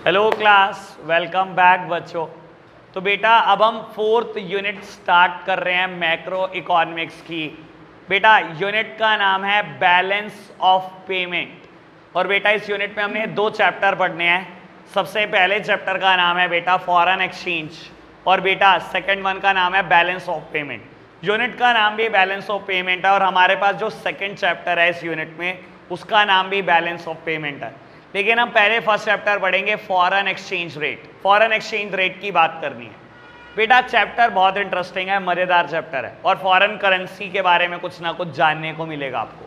Hello class, welcome back बच्चों। तो बेटा अब हम 4th यूनिट स्टार्ट कर रहे हैं मैक्रो इकोनॉमिक्स की। बेटा यूनिट का नाम है बैलेंस ऑफ पेमेंट। और बेटा इस यूनिट में हमने 2 चैप्टर पढ़ने हैं। सबसे पहले चैप्टर का नाम है बेटा फॉरेन एक्सचेंज और बेटा सेकंड वन का नाम है बैलेंस ऑफ पेमेंट। यूनिट का नाम भी बैलेंस ऑफ पेमेंट है और हमारे पास जो सेकंड चैप्टर है इस यूनिट में उसका नाम भी बैलेंस ऑफ पेमेंट है। लेकिन हम पहले फर्स्ट चैप्टर पढ़ेंगे foreign exchange rate. Foreign exchange rate की बात करनी है। बेटा चैप्टर बहुत इंटरेस्टिंग है, मजेदार चैप्टर है और फॉरेन करेंसी के बारे में कुछ ना कुछ जानने को मिलेगा आपको।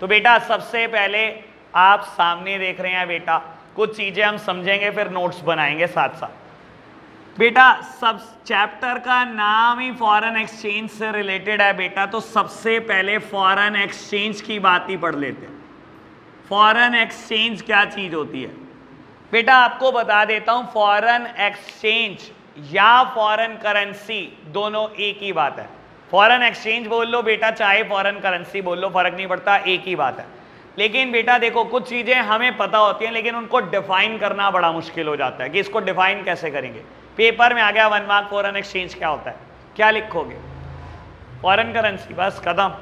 तो बेटा सबसे पहले आप सामने देख रहे हैं बेटा कुछ चीजें हम समझेंगे, फिर नोट्स बनाएंगे साथ साथ। बेटा सब चैप्टर का नाम ही फॉरेन एक्सचेंज से रिलेटेड है बेटा, तो सबसे पहले फॉरेन एक्सचेंज की बात ही पढ़ लेते हैं। फॉरेन एक्सचेंज क्या चीज होती है बेटा, आपको बता देता हूं। फॉरेन एक्सचेंज या फॉरेन करेंसी दोनों एक ही बात है। फॉरेन एक्सचेंज बोल लो बेटा, चाहे फॉरेन करेंसी बोल लो, फर्क नहीं पड़ता, एक ही बात है। लेकिन बेटा देखो कुछ चीजें हमें पता होती हैं लेकिन उनको डिफाइन करना बड़ा मुश्किल हो जाता है कि इसको डिफाइन कैसे करेंगे। पेपर में आ गया 1 मार्क, फॉरेन एक्सचेंज क्या होता है, क्या लिखोगे? फॉरेन करेंसी, बस खत्म।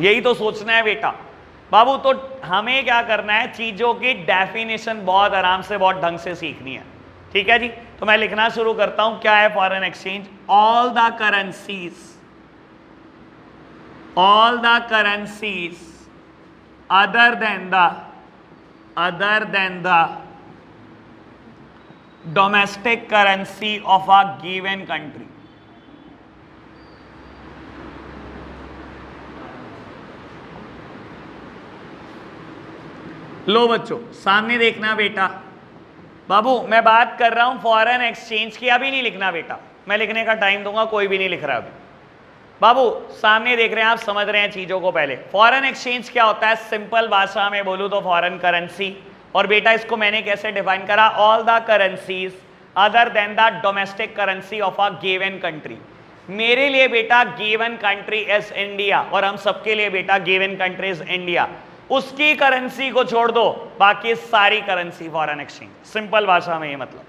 यही तो सोचना है बेटा बाबू। तो हमें क्या करना है, चीजों की डेफिनेशन बहुत आराम से बहुत ढंग से सीखनी है। ठीक है जी, तो मैं लिखना शुरू करता हूं। क्या है foreign exchange? All the currencies other than the domestic currency of a given country. लो बच्चों सामने देखना बेटा। बाबू मैं बात कर रहा हूं फॉरेन एक्सचेंज की, अभी नहीं लिखना बेटा, मैं लिखने का टाइम दूंगा, कोई भी नहीं लिख रहा अभी। बाबू सामने देख रहे हैं आप, समझ रहे हैं चीजों को। पहले फॉरेन एक्सचेंज क्या होता है, सिंपल भाषा में बोलूं तो फॉरेन करेंसी। और बेटा इसको मैंने कैसे डिफाइन करा, all the currencies other than the domestic currency of a given country. मेरे लिए बेटा गिवन कंट्री इज इंडिया और हम सबके लिए बेटा गिवन कंट्री इज इंडिया। उसकी करेंसी को छोड़ दो, बाकी सारी करेंसी फॉरेन एक्सचेंज। सिंपल भाषा में ये मतलब,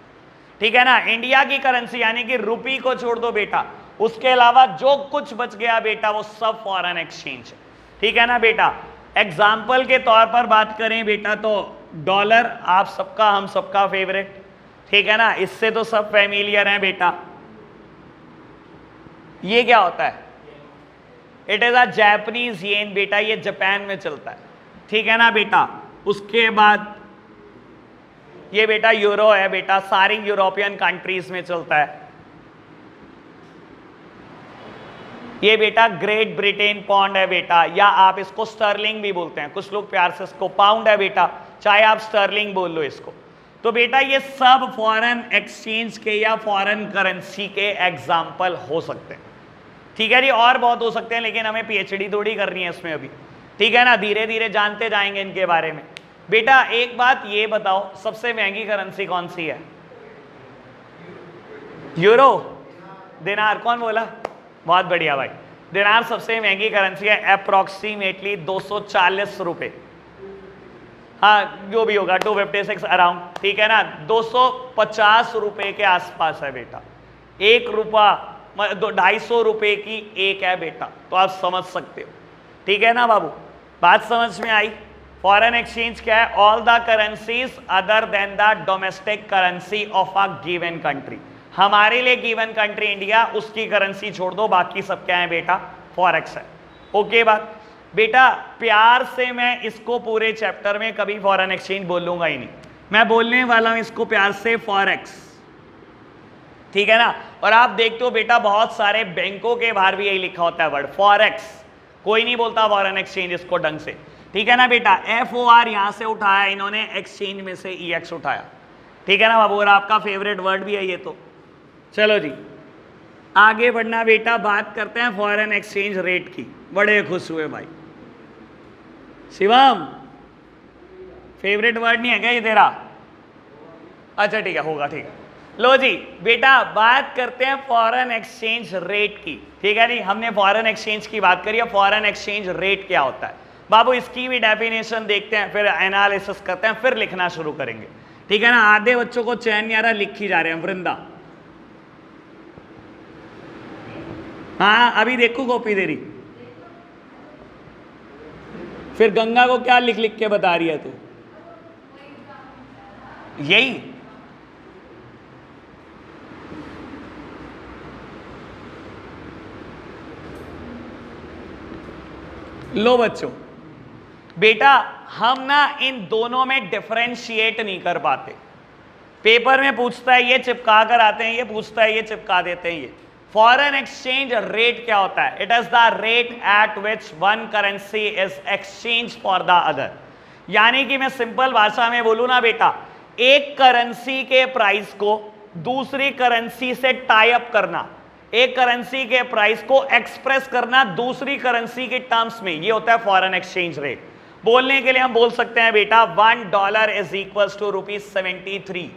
ठीक है ना। इंडिया की करेंसी यानी कि रुपी को छोड़ दो बेटा, उसके अलावा जो कुछ बच गया बेटा वो सब फॉरेन एक्सचेंज है। ठीक है ना बेटा। एग्जाम्पल के तौर पर बात करें बेटा तो डॉलर आप सबका हम सबका फेवरेट, ठीक है ना, इससे तो सब फैमिलियर हैं बेटा। ये क्या होता है? It is a Japanese yen बेटा, ये जापान में चलता है, ठीक है ना बेटा। उसके बाद ये बेटा यूरो है बेटा, सारी यूरोपियन कंट्रीज में चलता है। ये बेटा ग्रेट ब्रिटेन पाउंड है बेटा, या आप इसको स्टर्लिंग भी बोलते हैं, कुछ लोग प्यार से इसको पाउंड है बेटा, चाहे आप स्टर्लिंग बोल लो इसको। तो बेटा ये सब फॉरेन एक्सचेंज के या फॉरेन करेंसी के एग्जाम्पल हो सकते हैं। ठीक है जी, और बहुत हो सकते हैं लेकिन हमें पीएचडी थोड़ी करनी है इसमें अभी, ठीक है ना। धीरे धीरे जानते जाएंगे इनके बारे में। बेटा एक बात ये बताओ, सबसे महंगी करेंसी कौन सी है? यूरो, दिनार। कौन बोला? बहुत बढ़िया भाई, दिनार सबसे महंगी करेंसी है, अप्रोक्सीमेटली 240 रुपए। हाँ जो भी होगा 256 अराउंड, ठीक है ना। 250 रुपए के आसपास है बेटा। 1 रुपया 250 रुपए की एक है बेटा, तो आप समझ सकते हो। ठीक है ना बाबू, बात समझ में आई। फॉरेन एक्सचेंज क्या है? All the currencies other than the domestic currency of a given country. हमारे लिए गिवन कंट्री इंडिया, उसकी करेंसी छोड़ दो, बाकी सब क्या है बेटा? फॉरेक्स है। ओके बात बेटा, प्यार से मैं इसको पूरे चैप्टर में कभी फॉरेन एक्सचेंज बोलूंगा ही नहीं, मैं बोलने वाला हूं इसको प्यार से फॉरेक्स, ठीक है ना। और आप देखते हो बेटा बहुत सारे बैंकों के बाहर भी यही लिखा होता है वर्ड फॉरेक्स, कोई नहीं बोलता फॉरेन एक्सचेंज इसको ढंग से, ठीक है ना बेटा। FOR यहां से उठाया इन्होंने, एक्सचेंज में से EX उठाया, ठीक है ना बाबू। और आपका फेवरेट वर्ड भी है ये तो। चलो जी आगे बढ़ना बेटा, बात करते हैं फॉरेन एक्सचेंज रेट की। बड़े खुश हुए भाई। शिवम फेवरेट वर्ड नहीं है क्या ये तेरा? अच्छा ठीक है, होगा, ठीक है। लो जी बेटा बात करते हैं फॉरेन एक्सचेंज रेट की, ठीक है जी। हमने फॉरेन एक्सचेंज की बात करी है, फॉरेन एक्सचेंज रेट क्या होता है बाबू इसकी भी डेफिनेशन देखते हैं, फिर एनालिसिस करते हैं, फिर लिखना शुरू करेंगे, ठीक है ना। आधे बच्चों को चैन नहीं आ रहा, लिख ही जा रहे हैं। वृंदा, हाँ अभी देखो कॉपी दे रही, फिर गंगा को क्या लिख लिख के बता रही है तू? यही लो बच्चों, बेटा हम ना इन दोनों में डिफरेंशिएट नहीं कर पाते। पेपर में पूछता है ये चिपका कर आते हैं, ये पूछता है ये चिपका देते हैं। ये फॉरेन एक्सचेंज रेट क्या होता है? It is the rate at which one currency is exchange for the other. यानी कि मैं सिंपल भाषा में बोलूं ना बेटा, एक करेंसी के प्राइस को दूसरी करेंसी से टाई अप करना, एक करेंसी के प्राइस को एक्सप्रेस करना दूसरी करेंसी के टर्म्स में, ये होता है फॉरेन एक्सचेंज रेट। बोलने के लिए हम बोल सकते हैं बेटा $1 इज इक्वल्स टू ₹73।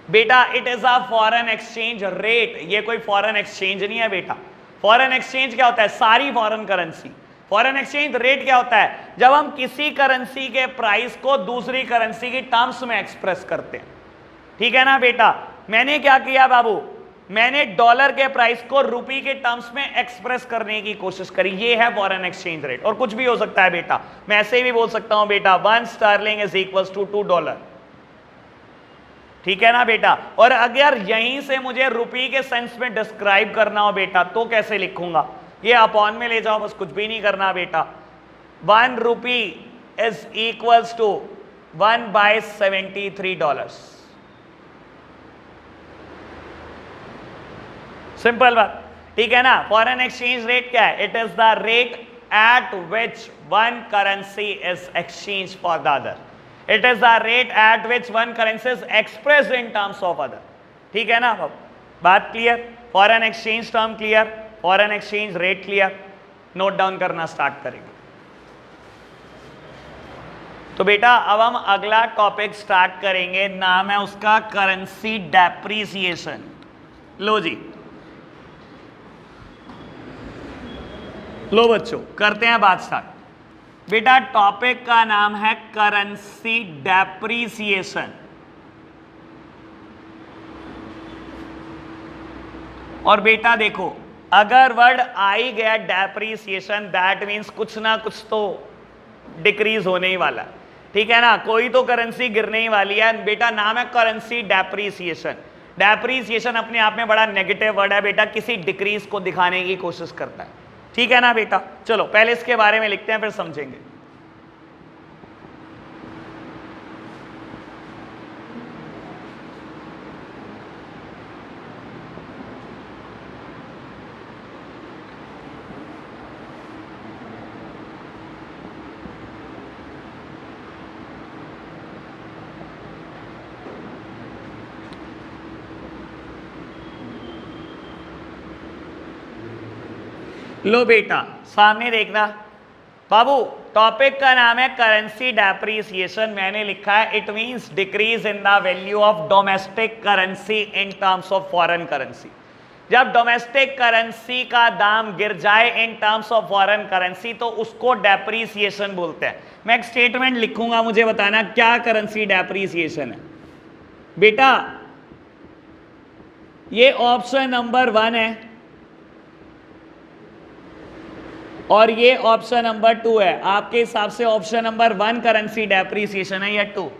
बेटा it is a foreign exchange rate, ये कोई फॉरेन एक्सचेंज नहीं है बेटा। फॉरेन एक्सचेंज क्या होता है? सारी foreign currency. Foreign exchange rate क्या होता है? जब हम किसी करेंसी के प्राइस को दूसरी करेंसी की टर्म्स में एक्सप्रेस करते हैं, ठीक है ना बेटा। मैंने क्या किया बाबू, मैंने डॉलर के प्राइस को रुपी के टर्म्स में एक्सप्रेस करने की कोशिश करी, ये है फॉरेन एक्सचेंज रेट। और कुछ भी हो सकता है बेटा, मैं ऐसे भी बोल सकता हूं बेटा 1 स्टर्लिंग इज इक्वल्स टू $2, ठीक है ना बेटा। और अगर यहीं से मुझे रुपी के सेंस में डिस्क्राइब करना हो बेटा, तो कैसे लिखूंगा? ये अपॉन में ले जाओ, बस कुछ भी नहीं करना बेटा। 1 rupee is equals to 1/73। Simple बात, ठीक है ना। फॉरेन एक्सचेंज रेट क्या है? It is the rate at which one currency is exchange for the other. It is the rate at which one currency is expressed in terms of other, ठीक है ना। बात clear? Foreign exchange term clear, foreign exchange rate clear. Note down करना start करेंगे। तो बेटा अब हम अगला टॉपिक स्टार्ट करेंगे, नाम है उसका करेंसी डेप्रिसिएशन। लो जी, लो बच्चों करते हैं बात स्टार्ट। बेटा टॉपिक का नाम है करेंसी डेप्रिसिएशन। और बेटा देखो, अगर वर्ड आ ही गया डेप्रिसिएशन, दैट मीन्स कुछ ना कुछ तो डिक्रीज होने ही वाला, ठीक है ना। कोई तो करेंसी गिरने ही वाली है बेटा, नाम है करेंसी डेप्रिसिएशन। डेप्रिसिएशन अपने आप में बड़ा नेगेटिव वर्ड है बेटा, किसी डिक्रीज को दिखाने की कोशिश करता है, ठीक है ना बेटा। चलो पहले इसके बारे में लिखते हैं, फिर समझेंगे। लो बेटा सामने देखना बाबू, टॉपिक का नाम है करेंसी डेप्रिसिएशन। मैंने लिखा है it means decrease in the value of domestic currency in terms of foreign currency. जब डोमेस्टिक करेंसी का दाम गिर जाए इन टर्म्स ऑफ फॉरेन करेंसी, तो उसको डेप्रिसिएशन बोलते हैं। मैं एक स्टेटमेंट लिखूंगा, मुझे बताना क्या करेंसी डेप्रिसिएशन है। बेटा ये ऑप्शन नंबर 1 है और ये ऑप्शन नंबर 2 है। आपके हिसाब से ऑप्शन नंबर 1 करेंसी डेप्रिसिएशन है या 2?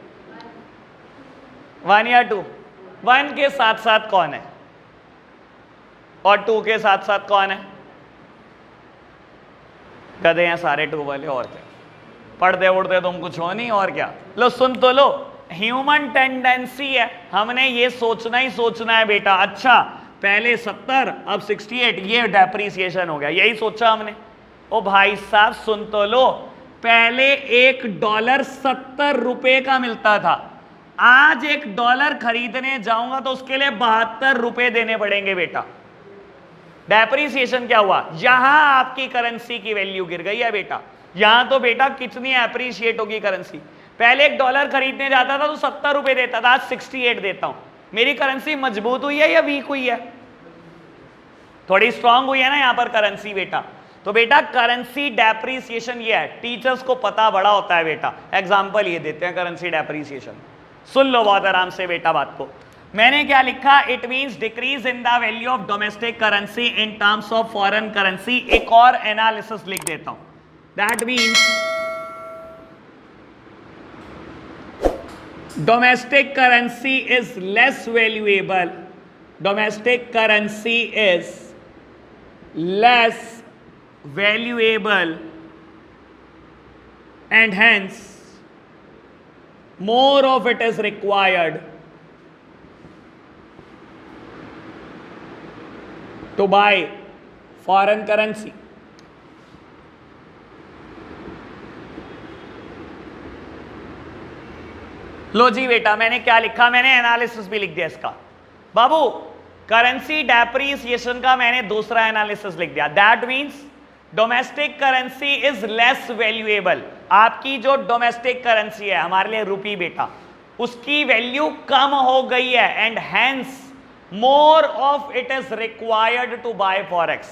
1 या 2? 1 के साथ साथ कौन है और 2 के साथ साथ कौन है? गधे हैं सारे 2 वाले, और क्या पढ़ते उड़ते तुम कुछ हो नहीं, और क्या। लो सुन तो लो, ह्यूमन टेंडेंसी है, हमने ये सोचना ही सोचना है बेटा। अच्छा पहले 70 अब 68, ये डेप्रिसिएशन हो गया, यही सोचा हमने। ओ भाई साहब सुन तो लो, पहले $1 70 रुपए का मिलता था, आज $1 खरीदने जाऊंगा तो उसके लिए 72 रुपए देने पड़ेंगे बेटा। डेप्रिसिएशन क्या हुआ? यहां आपकी करेंसी की वैल्यू गिर गई है बेटा। यहां तो बेटा कितनी एप्रिशिएट होगी करेंसी। पहले $1 खरीदने जाता था तो 70 रुपए देता था, आज 68 देता हूं। मेरी करेंसी मजबूत हुई है या वीक हुई है? थोड़ी स्ट्रांग हुई है ना यहां पर करेंसी बेटा। तो बेटा करेंसी डेप्रीसिएशन ये है, टीचर्स को पता बड़ा होता है बेटा। एग्जांपल ये देते हैं करेंसी डेप्रीसिएशन, सुन लो बहुत आराम से बेटा बात को। मैंने क्या लिखा, it means decrease in the value of domestic currency in terms of foreign currency. एक और एनालिसिस लिख देता हूं, that means domestic currency is less valuable, domestic currency is less valuable and hence more of it is required to buy foreign currency. लो जी बेटा, मैंने क्या लिखा, मैंने एनालिसिस भी लिख दिया इसका। बाबू करेंसी डेप्रीसिएशन का मैंने दूसरा एनालिसिस लिख दिया, that means domestic currency is less valuable. आपकी जो डोमेस्टिक करेंसी है हमारे लिए रुपी बेटा, उसकी वैल्यू कम हो गई है and hence more of it is required to buy forex.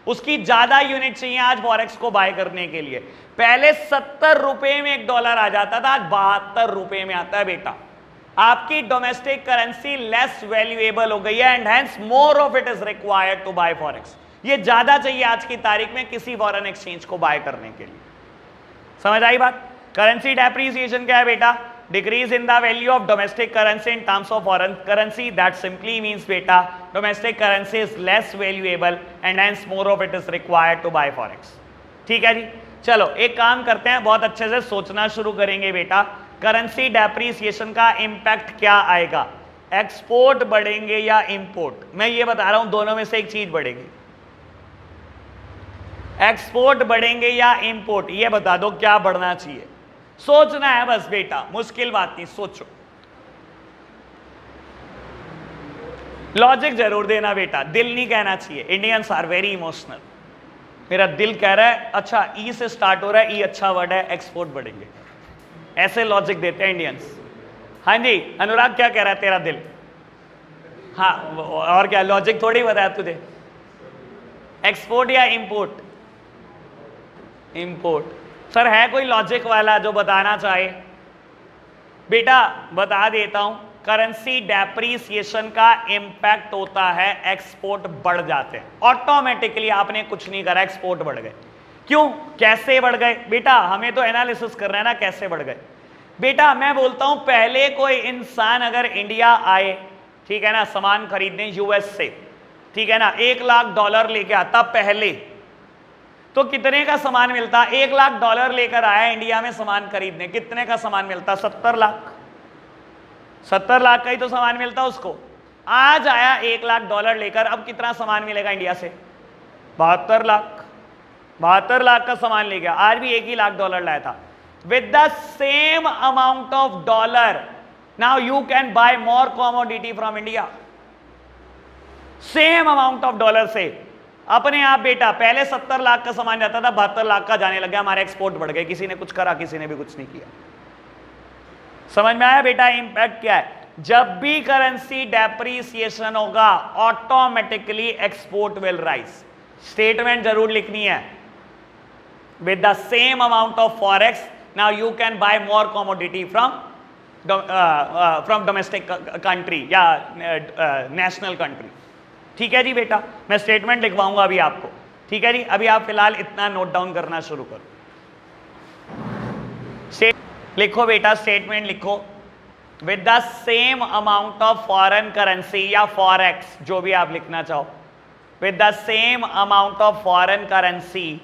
उसकी ज्यादा यूनिट चाहिए आज फॉरेक्स को बाय करने के लिए। पहले 70 रुपए में $1 आ जाता था, आज 72 रुपए में आता है बेटा। आपकी डोमेस्टिक करेंसी लेस वैल्यूएबल हो गई है and hence more of it is required to buy forex. ये ज्यादा चाहिए आज की तारीख में किसी फॉरेन एक्सचेंज को बाय करने के लिए। समझ आई बात? करेंसी डेप्रीसिएशन क्या है बेटा? Decrease in the value of domestic currency in terms of foreign currency. That simply means बेटा domestic currency is less valuable and hence more of it is required to buy forex. ठीक है जी, चलो एक काम करते हैं, बहुत अच्छे से सोचना शुरू करेंगे बेटा। करेंसी डेप्रीसिएशन का इंपैक्ट क्या आएगा, एक्सपोर्ट बढ़ेंगे या इंपोर्ट? मैं ये बता रहा हूं दोनों में से एक चीज बढ़ेगी। एक्सपोर्ट बढ़ेंगे या इंपोर्ट, ये बता दो क्या बढ़ना चाहिए। सोचना है बस बेटा, मुश्किल बात नहीं, सोचो। लॉजिक जरूर देना बेटा, दिल नहीं कहना चाहिए। Indians are very emotional. मेरा दिल कह रहा है अच्छा ई से स्टार्ट हो रहा है, ई अच्छा वर्ड है, एक्सपोर्ट बढ़ेंगे, ऐसे लॉजिक देते हैं इंडियंस। हाँ जी अनुराग, क्या कह रहा है तेरा दिल? हाँ और क्या, लॉजिक थोड़ी बताया तुझे। एक्सपोर्ट या इंपोर्ट? इंपोर्ट। सर है कोई लॉजिक वाला जो बताना चाहे? बेटा बता देता हूं, करेंसी डेप्रीसिएशन का इंपैक्ट होता है एक्सपोर्ट बढ़ जाते हैं ऑटोमेटिकली। आपने कुछ नहीं करा, एक्सपोर्ट बढ़ गए। क्यों, कैसे बढ़ गए बेटा? हमें तो एनालिसिस करना है ना, कैसे बढ़ गए। बेटा मैं बोलता हूं पहले कोई इंसान अगर इंडिया आए, ठीक है ना, सामान खरीदने यूएस से, ठीक है ना, $1 लाख लेके आता पहले, तो कितने का सामान मिलता? $1 लाख लेकर आया इंडिया में सामान खरीदने, कितने का सामान मिलता? 70 लाख। 70 लाख का ही तो सामान मिलता उसको। आज आया $1 लाख लेकर, अब कितना सामान मिलेगा इंडिया से? 72 लाख। 72 लाख का सामान ले गया, आज भी $1 लाख लाया था। With the same amount of dollar now you can buy more commodity from India. Same amount of dollar से अपने आप बेटा, पहले 70 लाख का सामान जाता था, 72 लाख का जाने लगा। हमारे एक्सपोर्ट बढ़ गए, किसी ने कुछ करा, किसी ने भी कुछ नहीं किया। समझ में आया बेटा इंपैक्ट क्या है? जब भी करेंसी डेप्रीसिएशन होगा automatically export will rise. Statement जरूर लिखनी है। With the same amount of forex now you can buy more commodity from domestic country या नेशनल कंट्री। ठीक है जी बेटा, मैं स्टेटमेंट लिखवाऊंगा अभी आपको। ठीक है जी, अभी आप फिलहाल इतना नोट डाउन करना शुरू करो। लिखो बेटा, स्टेटमेंट लिखो। With the same amount of foreign currency या फॉरेक्स, जो भी आप लिखना चाहो, with the same amount of foreign currency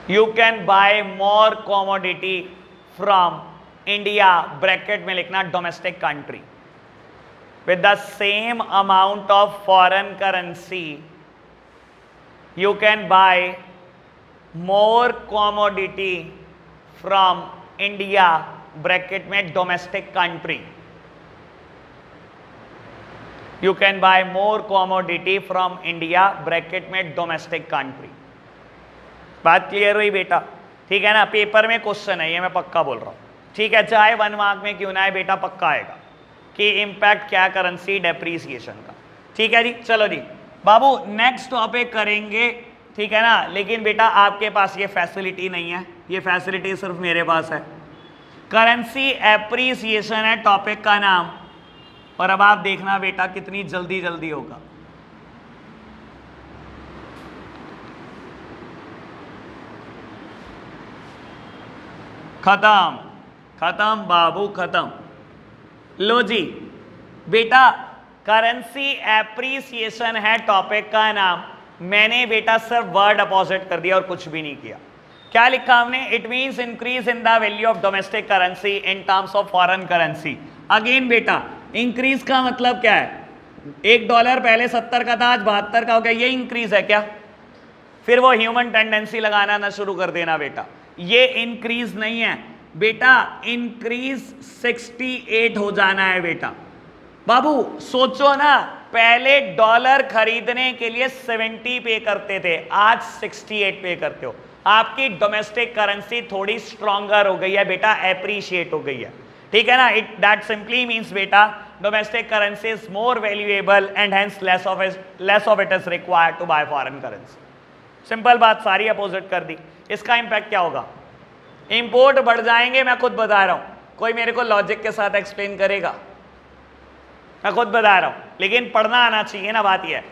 you can buy more commodity from India, bracket में लिखना domestic country. With the same amount of foreign currency you can buy more commodity from India, bracket में domestic country, you can buy more commodity from India, bracket में domestic country। बात clear हुई बेटा? ठीक है ना, पेपर में question है ये, मैं पक्का बोल रहा हूं। ठीक है, चाहे 1 मार्क में क्यों ना है बेटा, पक्का आएगा कि इंपैक्ट क्या करेंसी डेप्रीसिएशन का। ठीक है जी, चलो जी बाबू नेक्स्ट टॉपिक करेंगे, ठीक है ना, लेकिन बेटा आपके पास ये फैसिलिटी नहीं है, ये फैसिलिटी सिर्फ मेरे पास है। करेंसी एप्रिसिएशन है टॉपिक का नाम, और अब आप देखना बेटा कितनी जल्दी जल्दी होगा। खत्म खत्म बाबू खत्म। लो जी बेटा, करेंसी एप्रिसिएशन है टॉपिक का नाम। मैंने बेटा सिर्फ वर्ड अपोजिट कर दिया और कुछ भी नहीं किया। क्या लिखा हमने? It means increase in the value of domestic currency in terms of foreign currency. Again बेटा इंक्रीज का मतलब क्या है? $1 पहले 70 का था, आज 72 का हो गया, ये इंक्रीज है क्या? फिर वो ह्यूमन टेंडेंसी लगाना ना शुरू कर देना बेटा, ये इंक्रीज नहीं है बेटा, इंक्रीज 68 हो जाना है बेटा। बाबू सोचो ना, पहले डॉलर खरीदने के लिए 70 पे करते थे, आज 68 पे करते हो। आपकी डोमेस्टिक करेंसी थोड़ी स्ट्रॉन्गर हो गई है बेटा, एप्रिशिएट हो गई है, ठीक है ना। इट दैट सिंपली मींस बेटा domestic currency is more valuable and hence less of it is required to buy foreign currency. Simple बात, सारी अपोजिट कर दी। इसका इंपैक्ट क्या होगा? इंपोर्ट बढ़ जाएंगे, मैं खुद बता रहा हूं। कोई मेरे को लॉजिक के साथ एक्सप्लेन करेगा? मैं खुद बता रहा हूं, लेकिन पढ़ना आना चाहिए ना, बात यह है।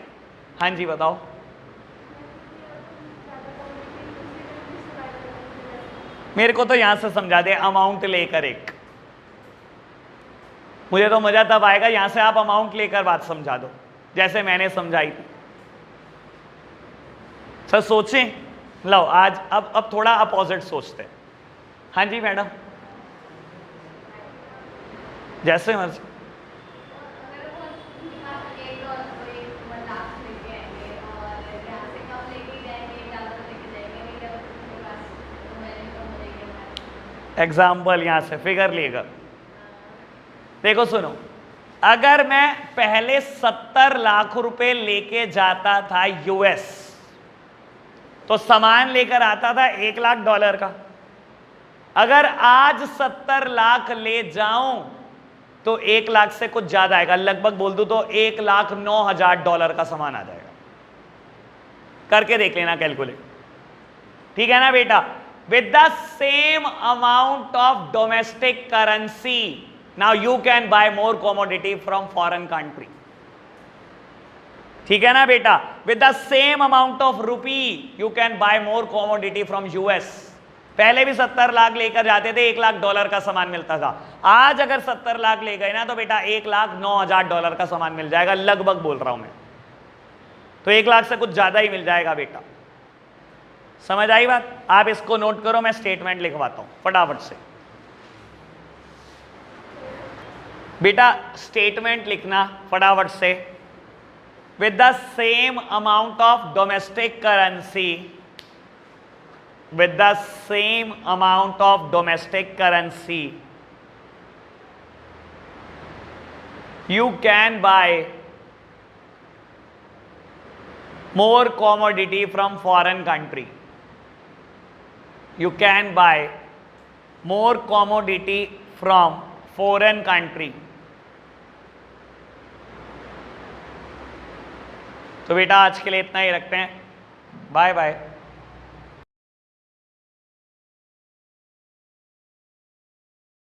हाँ जी बताओ। मेरे को तो यहां से समझा दे, अमाउंट लेकर एक, मुझे तो मजा तब आएगा यहां से आप अमाउंट लेकर बात समझा दो जैसे मैंने समझाई थी। सर सोचें, लो आज अब थोड़ा अपोजिट सोचते हैं। हाँ जी मैडम, जैसे मर्जी। एग्जाम्पल यहां से फिगर लेकर देखो, सुनो, अगर मैं पहले 70 लाख रुपए लेके जाता था यूएस, तो सामान लेकर आता था $1 लाख का। अगर आज 70 लाख ले जाऊं तो 1 लाख से कुछ ज्यादा आएगा, लगभग बोल दूं तो $1,09,000 का सामान आ जाएगा। करके देख लेना कैलकुलेट, ठीक है ना बेटा। With the same amount of domestic currency now you can buy more commodity from foreign country, ठीक है ना बेटा। With the same amount of rupee you can buy more commodity from US. पहले भी 70 लाख लेकर जाते थे, $1,00,000 का सामान मिलता था। आज अगर 70 लाख ले गए ना तो बेटा $1,09,000 का सामान मिल जाएगा, लगभग बोल रहा हूं मैं, तो 1 लाख से कुछ ज्यादा ही मिल जाएगा बेटा। समझ आई बात? आप इसको नोट करो, मैं स्टेटमेंट लिखवाता हूं फटाफट से। बेटा स्टेटमेंट लिखना फटाफट से। With the same amount of domestic currency, with the same amount of domestic currency you can buy more commodity from foreign country. You can buy more commodity from foreign country. तो बेटा आज के लिए इतना ही रखते हैं, बाय बाय।